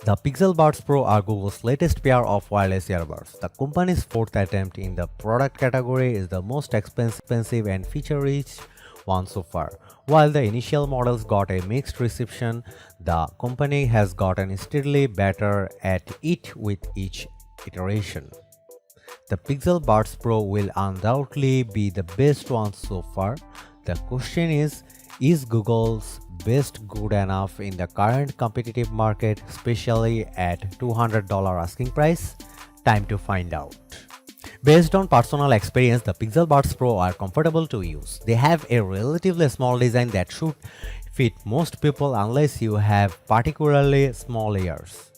The Pixelbots Pro are Google's latest pair of wireless earbuds. The company's fourth attempt in the product category is the most expensive and feature-rich one so far. While the initial models got a mixed reception, the company has gotten steadily better at it with each iteration. The Pixelbots Pro will undoubtedly be the best one so far. The question is Google's best good enough in the current competitive market, especially at $200 asking price? Time to find out. Based on personal experience, the Pixelbots Pro are comfortable to use. They have a relatively small design that should fit most people unless you have particularly small ears.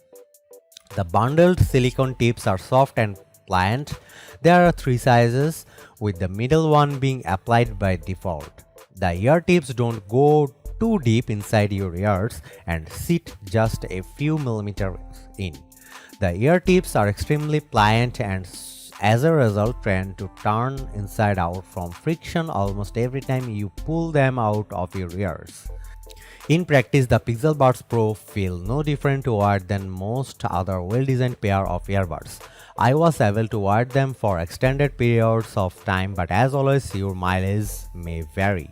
The bundled silicone tips are soft and pliant. There are 3 sizes, with the middle one being applied by default. The ear tips don't go too deep inside your ears and sit just a few millimeters in. The ear tips are extremely pliant and as a result tend to turn inside out from friction almost every time you pull them out of your ears. In practice, the Pixelbots Pro feel no different to wear than most other well-designed pair of earbuds. I was able to wear them for extended periods of time, but as always, your mileage may vary.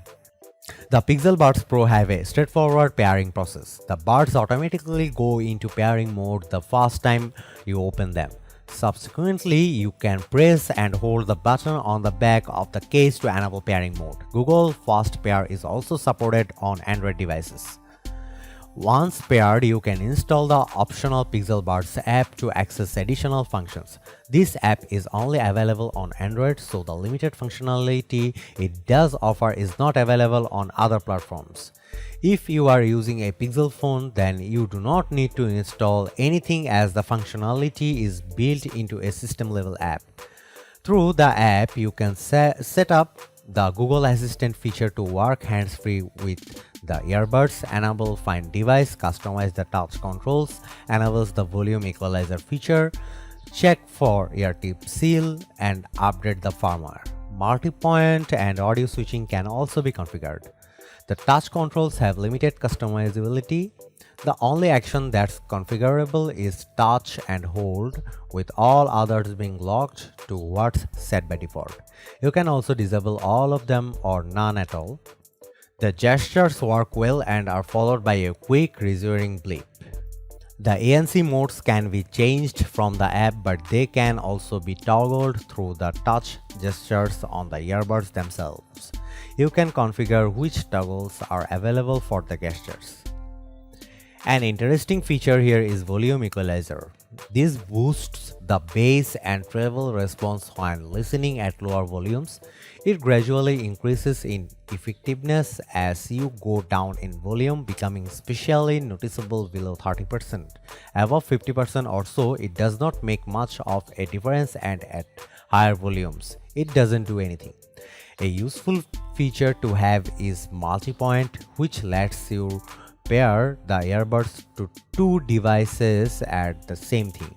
The Pixelbots Pro have a straightforward pairing process. The buds automatically go into pairing mode the first time you open them. Subsequently, you can press and hold the button on the back of the case to enable pairing mode. Google Fast Pair is also supported on Android devices. Once paired, you can install the optional Pixelbots app to access additional functions. This app is only available on Android, so the limited functionality it does offer is not available on other platforms. If you are using a Pixel phone, then you do not need to install anything as the functionality is built into a system-level app. Through the app, you can set up the Google Assistant feature to work hands-free with the earbuds, enable Find Device, customize the touch controls, enables the volume equalizer feature, check for ear tip seal, and update the firmware. Multipoint and audio switching can also be configured. The touch controls have limited customizability. The only action that's configurable is touch and hold, with all others being locked to what's set by default. You can also disable all of them or none at all. The gestures work well and are followed by a quick reassuring blip. The ANC modes can be changed from the app, but they can also be toggled through the touch gestures on the earbuds themselves. You can configure which toggles are available for the gestures. An interesting feature here is volume equalizer. This boosts the bass and treble response when listening at lower volumes. It gradually increases in effectiveness as you go down in volume, becoming especially noticeable below 30%. Above 50% or so, it does not make much of a difference, and at higher volumes, it doesn't do anything. A useful feature to have is multipoint, which lets you pair the earbuds to 2 devices at the same time.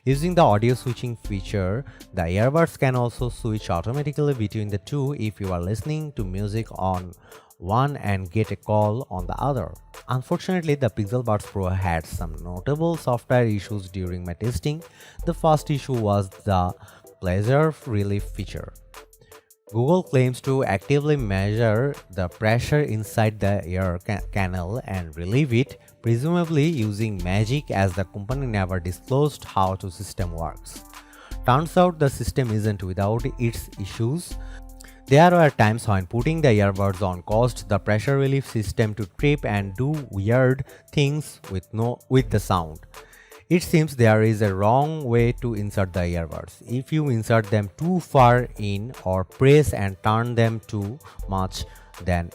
Using the audio switching feature, the earbuds can also switch automatically between the two if you are listening to music on one and get a call on the other. Unfortunately, the Pixelbots Pro had some notable software issues during my testing. The first issue was the pleasure relief feature. Google claims to actively measure the pressure inside the ear canal and relieve it, presumably using magic, as the company never disclosed how the system works. Turns out the system isn't without its issues. There were times when putting the earbuds on caused the pressure relief system to trip and do weird things with the sound. It seems there is a wrong way to insert the earbuds. If you insert them too far in or press and turn them too much, then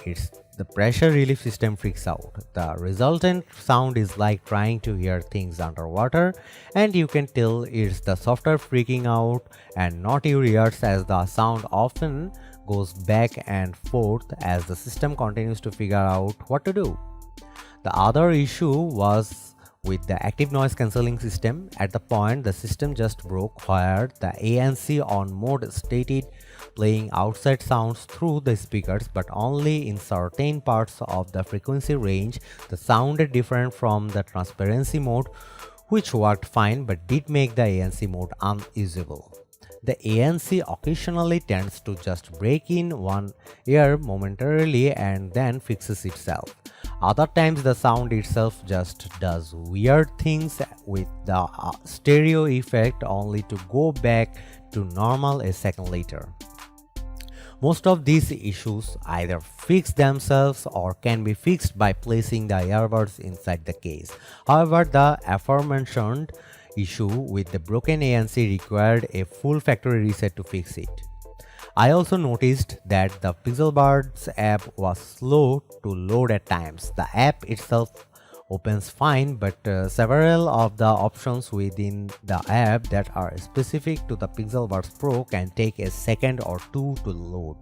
the pressure relief system freaks out. The resultant sound is like trying to hear things underwater, and you can tell it's the software freaking out and not your ears, as the sound often goes back and forth as the system continues to figure out what to do. The other issue was with the active noise cancelling system. At the point the system just broke where the ANC on mode stated playing outside sounds through the speakers, but only in certain parts of the frequency range the sounded different from the transparency mode, which worked fine but did make the ANC mode unusable. The ANC occasionally tends to just break in one ear momentarily and then fixes itself. Other times the sound itself just does weird things with the stereo effect only to go back to normal a second later. Most of these issues either fix themselves or can be fixed by placing the earbuds inside the case. However, the aforementioned issue with the broken ANC required a full factory reset to fix it. I also noticed that the Pixelbots app was slow to load at times. The app itself opens fine, but several of the options within the app that are specific to the Pixelbots Pro can take a second or two to load.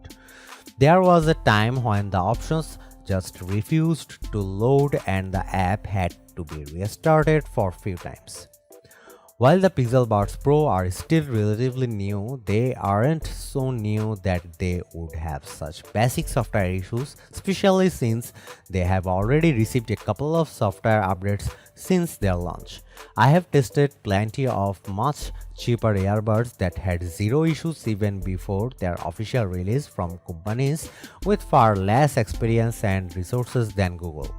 There was a time when the options just refused to load and the app had to be restarted for a few times. While the Pixelbots Pro are still relatively new, they aren't so new that they would have such basic software issues, especially since they have already received a couple of software updates since their launch. I have tested plenty of much cheaper earbuds that had zero issues even before their official release from companies with far less experience and resources than Google.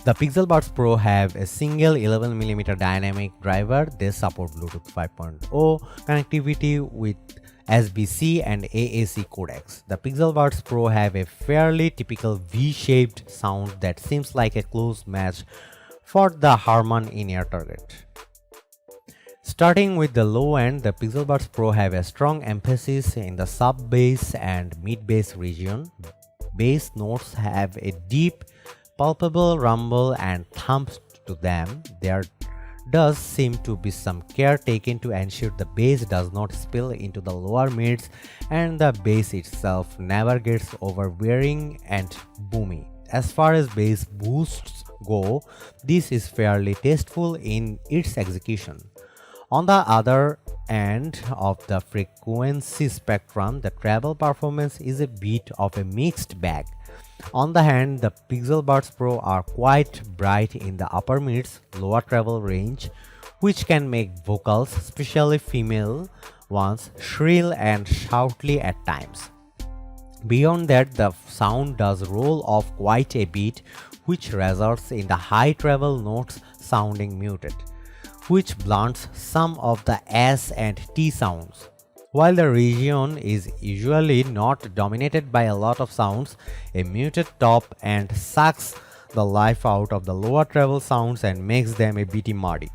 The Pixelbots Pro have a single 11mm dynamic driver. They support Bluetooth 5.0 connectivity with SBC and AAC codecs. The Pixelbots Pro have a fairly typical V-shaped sound that seems like a close match for the Harman in-ear target. Starting with the low end, the Pixelbots Pro have a strong emphasis in the sub-bass and mid-bass region. Bass notes have a deep palpable rumble and thump to them. There does seem to be some care taken to ensure the bass does not spill into the lower mids and the bass itself never gets overbearing and boomy. As far as bass boosts go, this is fairly tasteful in its execution. On the other end of the frequency spectrum, the treble performance is a bit of a mixed bag. On the hand, the Pixelbots Pro are quite bright in the upper mids, lower treble range, which can make vocals, especially female ones, shrill and shoutly at times. Beyond that, the sound does roll off quite a bit, which results in the high treble notes sounding muted, which blunts some of the S and T sounds. While the region is usually not dominated by a lot of sounds, a muted top end sucks the life out of the lower treble sounds and makes them a bit muddy.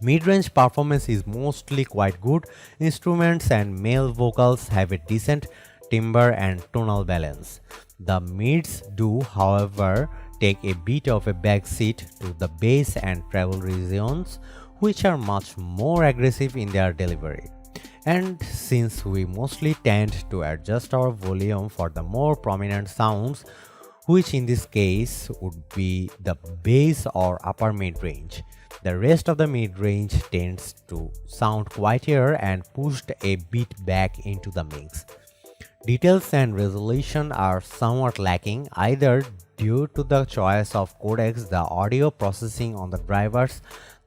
Mid-range performance is mostly quite good. Instruments and male vocals have a decent timbre and tonal balance. The mids do, however, take a bit of a backseat to the bass and treble regions, which are much more aggressive in their delivery. And since we mostly tend to adjust our volume for the more prominent sounds, which in this case would be the bass or upper mid-range, the rest of the mid-range tends to sound quieter and pushed a bit back into the mix. Details and resolution are somewhat lacking, either due to the choice of codecs, the audio processing on the drivers.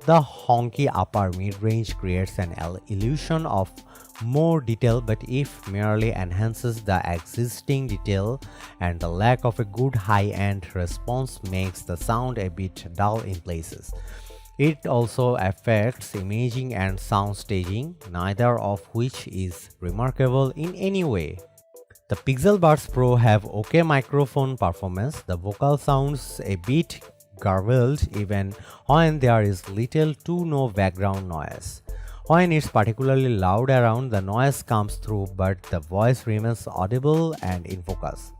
The honky upper mid-range creates an illusion of more detail, but if merely enhances the existing detail, and the lack of a good high-end response makes the sound a bit dull in places. It also affects imaging and sound staging, neither of which is remarkable in any way. The Pixelbots Pro have okay microphone performance. The vocal sounds a bit garbled even when there is little to no background noise. When it's particularly loud around, the noise comes through, but the voice remains audible and in focus.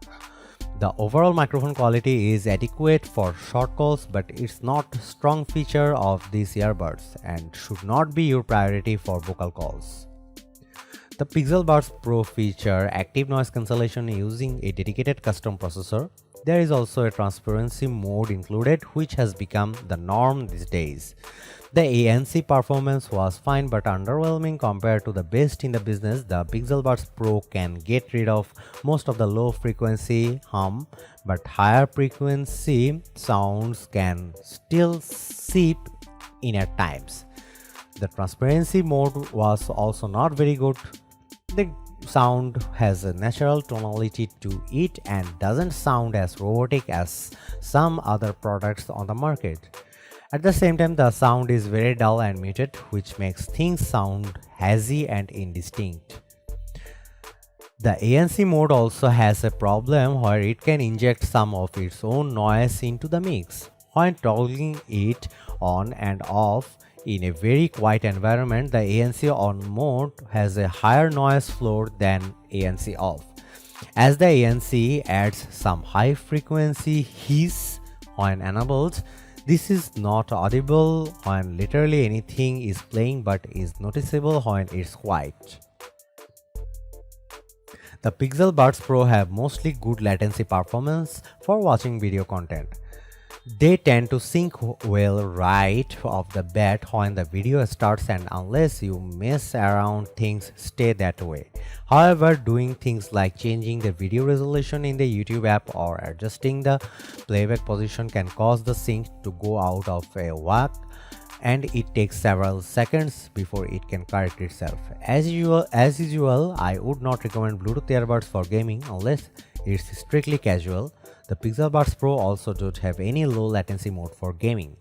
The overall microphone quality is adequate for short calls, but it's not a strong feature of these earbuds and should not be your priority for vocal calls. The Pixelbots Pro feature active noise cancellation using a dedicated custom processor. There is also a transparency mode included, which has become the norm these days. The ANC performance was fine but underwhelming compared to the best in the business. The Pixelbots Pro can get rid of most of the low frequency hum, but higher frequency sounds can still seep in at times. The transparency mode was also not very good. The sound has a natural tonality to it and doesn't sound as robotic as some other products on the market. At the same time, the sound is very dull and muted, which makes things sound hazy and indistinct. The ANC mode also has a problem where it can inject some of its own noise into the mix. When toggling it on and off in a very quiet environment, the ANC on mode has a higher noise floor than ANC off. As the ANC adds some high frequency hiss when enabled, this is not audible when literally anything is playing but is noticeable when it's quiet. The Pixelbots Pro have mostly good latency performance for watching video content. They tend to sync well right off the bat when the video starts, and unless you mess around, things stay that way. However, doing things like changing the video resolution in the YouTube app or adjusting the playback position can cause the sync to go out of whack, and it takes several seconds before it can correct itself. As usual, I would not recommend Bluetooth earbuds for gaming unless it's strictly casual. The Pixelbots Pro also don't have any low latency mode for gaming.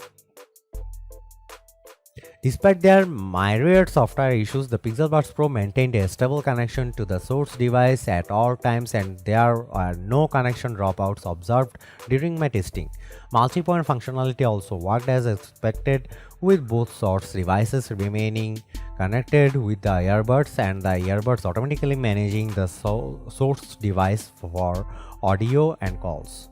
Despite their myriad software issues, the Pixelbots Pro maintained a stable connection to the source device at all times, and there are no connection dropouts observed during my testing. Multipoint functionality also worked as expected, with both source devices remaining connected with the earbuds and the earbuds automatically managing the source device for audio and calls.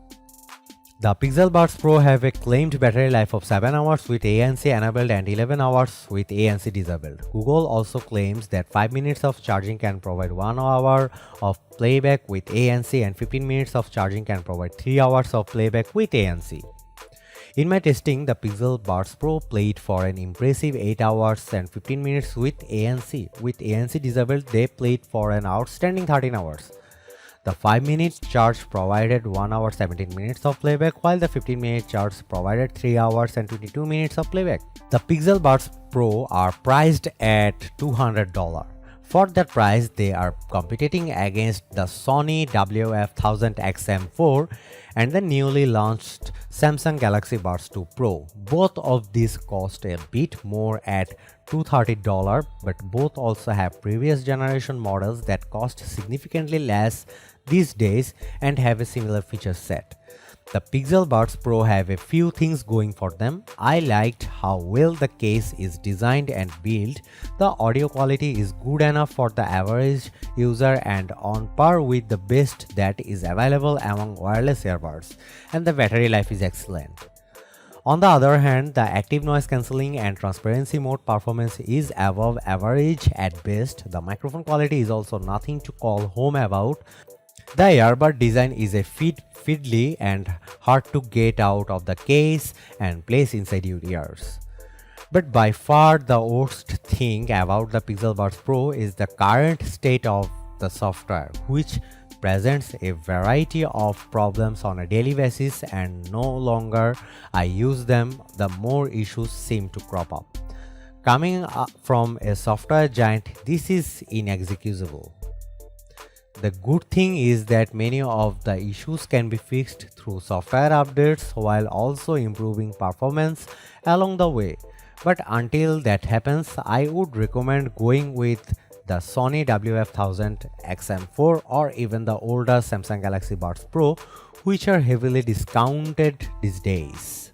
The Pixelbots Pro have a claimed battery life of 7 hours with ANC enabled and 11 hours with ANC disabled. Google also claims that 5 minutes of charging can provide 1 hour of playback with ANC, and 15 minutes of charging can provide 3 hours of playback with ANC. In my testing, the Pixelbots Pro played for an impressive 8 hours and 15 minutes with ANC. With ANC disabled, they played for an outstanding 13 hours. The 5-minute charge provided 1 hour 17 minutes of playback, while the 15-minute charge provided 3 hours and 22 minutes of playback. The Pixelbots Pro are priced at $200. For that price, they are competing against the Sony WF-1000XM4 and the newly launched Samsung Galaxy Buds 2 Pro. Both of these cost a bit more at $230, but both also have previous generation models that cost significantly less these days and have a similar feature set. The Pixelbots Pro have a few things going for them. I liked how well the case is designed and built. The audio quality is good enough for the average user and on par with the best that is available among wireless earbuds, and the battery life is excellent. On the other hand, the active noise cancelling and transparency mode performance is above average at best. The microphone quality is also nothing to call home about. The earbud design is a fiddly and hard to get out of the case and place inside your ears. But by far the worst thing about the Pixelbots Pro is the current state of the software, which presents a variety of problems on a daily basis, and no longer I use them, the more issues seem to crop up. Coming up from a software giant, this is inexcusable. The good thing is that many of the issues can be fixed through software updates while also improving performance along the way. But until that happens, I would recommend going with the Sony WF-1000XM4 or even the older Samsung Galaxy Buds Pro, which are heavily discounted these days.